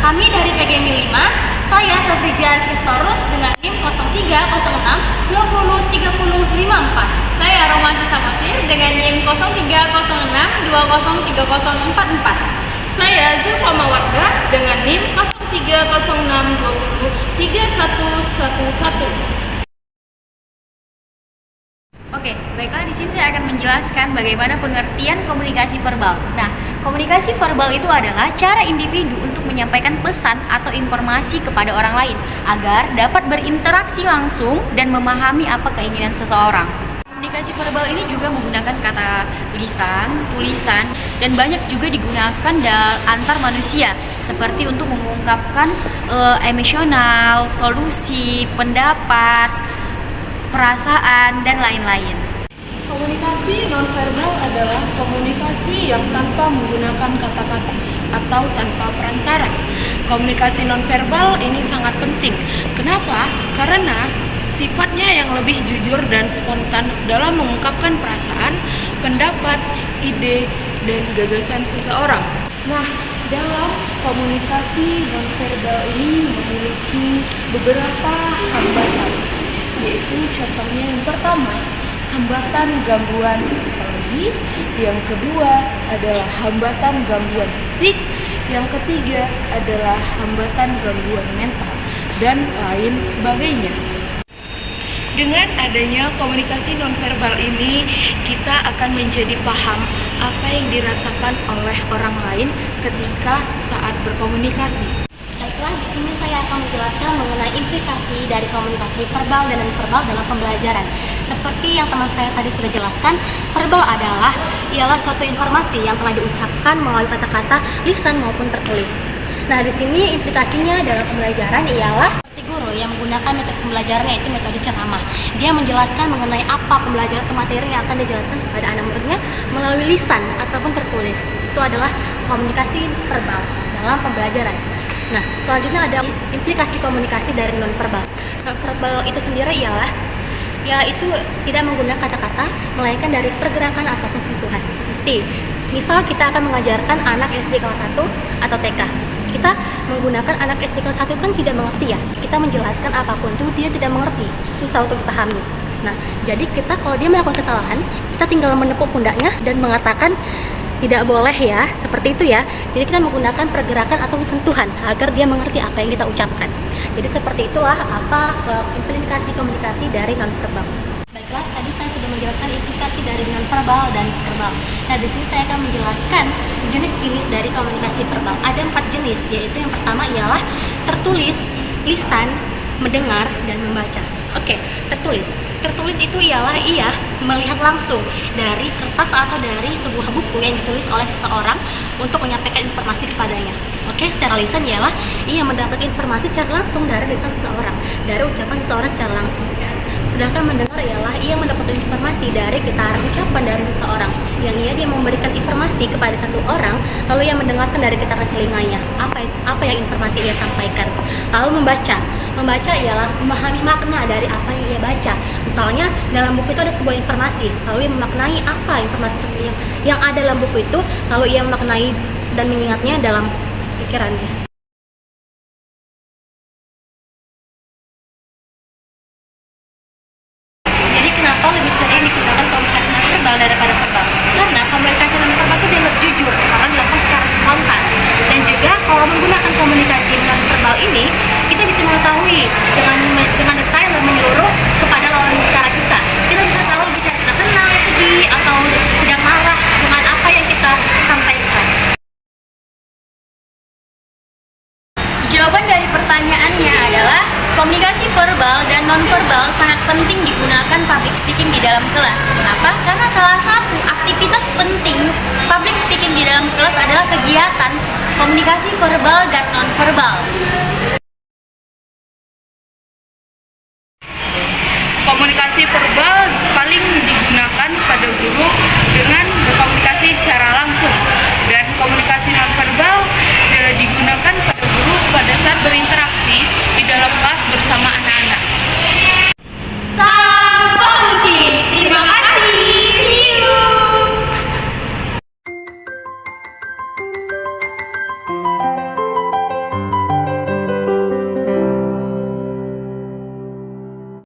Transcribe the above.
Kami dari PGMI 5, saya Sofrijan Sistorus dengan NIM 0306203054. Saya Romansi Samosir dengan NIM 0306203044. Saya Zulfa Mawardah dengan NIM 0306203111. Oke, baiklah, di sini saya akan menjelaskan bagaimana pengertian komunikasi verbal. Nah, komunikasi verbal itu adalah cara individu untuk menyampaikan pesan atau informasi kepada orang lain agar dapat berinteraksi langsung dan memahami apa keinginan seseorang. Komunikasi verbal ini juga menggunakan kata lisan, tulisan, dan banyak juga digunakan antar manusia seperti untuk mengungkapkan emosional, solusi, pendapat, perasaan, dan lain-lain. Komunikasi nonverbal adalah komunikasi yang tanpa menggunakan kata-kata atau tanpa perantara. Komunikasi nonverbal ini sangat penting. Kenapa? Karena sifatnya yang lebih jujur dan spontan dalam mengungkapkan perasaan, pendapat, ide, dan gagasan seseorang. Nah, dalam komunikasi nonverbal ini memiliki beberapa hambatan, yaitu contohnya yang pertama, hambatan gangguan psikologi, yang kedua adalah hambatan gangguan fisik, yang ketiga adalah hambatan gangguan mental, dan lain sebagainya. Dengan adanya komunikasi nonverbal ini, kita akan menjadi paham apa yang dirasakan oleh orang lain ketika saat berkomunikasi. Baiklah, di sini saya akan menjelaskan mengenai implikasi dari komunikasi verbal dan non-verbal dalam pembelajaran. Seperti yang teman saya tadi sudah jelaskan, verbal ialah suatu informasi yang telah diucapkan melalui kata-kata lisan maupun tertulis. Nah, di sini implikasinya dalam pembelajaran ialah seperti guru yang menggunakan metode pembelajaran, yaitu metode ceramah. Dia menjelaskan mengenai apa pembelajaran atau materi yang akan dijelaskan kepada anak muridnya melalui lisan ataupun tertulis. Itu adalah komunikasi verbal dalam pembelajaran. Nah, selanjutnya ada implikasi komunikasi dari non-verbal. Non-verbal itu sendiri yaitu tidak menggunakan kata-kata, melainkan dari pergerakan ataupun sentuhan. Seperti, misal kita akan mengajarkan anak SD kelas 1 atau TK. Kita menggunakan anak SD kelas 1 kan tidak mengerti ya. Kita menjelaskan apapun itu dia tidak mengerti, susah untuk dipahami. Nah, jadi kita kalau dia melakukan kesalahan, kita tinggal menepuk pundaknya dan mengatakan tidak boleh ya, seperti itu ya. Jadi kita menggunakan pergerakan atau sentuhan agar dia mengerti apa yang kita ucapkan. Jadi seperti itulah apa implikasi komunikasi dari nonverbal. Baiklah, tadi saya sudah menjelaskan implikasi dari nonverbal dan verbal. Nah, di sini saya akan menjelaskan jenis-jenis dari komunikasi verbal. Ada 4 jenis, yaitu yang pertama ialah tertulis, lisan, mendengar, dan membaca. Oke, tertulis. Tertulis itu ialah ia melihat langsung dari kertas atau dari sebuah buku yang ditulis oleh seseorang untuk menyampaikan informasi kepadanya. Oke, secara lisan ialah ia mendapat informasi secara langsung dari lisan seseorang, dari ucapan seseorang secara langsung. Sedangkan mendengar ialah ia mendapatkan informasi dari getaran ucapan dari seseorang, yang dia memberikan informasi kepada satu orang, lalu ia mendengarkan dari getaran telinganya apa yang informasi ia sampaikan. Lalu membaca ialah memahami makna dari apa yang ia baca. Misalnya dalam buku itu ada sebuah informasi, lalu ia memaknai apa informasi tersebut yang ada dalam buku itu, lalu ia memaknai dan mengingatnya dalam pikirannya. Jadi kenapa lebih sering digunakan komunikasi nonverbal daripada verbal? Karena komunikasi nonverbal itu dianggap jujur karena dilakukan secara spontan. Dan juga kalau menggunakan komunikasi nonverbal ini, kita bisa mengetahui dengan detail dan menyeluruh kepada lawan bicara kita. Kita bisa tahu bicara kita senang, sedih, atau sedang marah dengan apa yang kita sampaikan. Jawaban dari pertanyaannya adalah komunikasi verbal dan nonverbal sangat penting digunakan public speaking di dalam kelas. Kenapa? Karena salah satu aktivitas penting public speaking di dalam kelas adalah kegiatan komunikasi verbal dan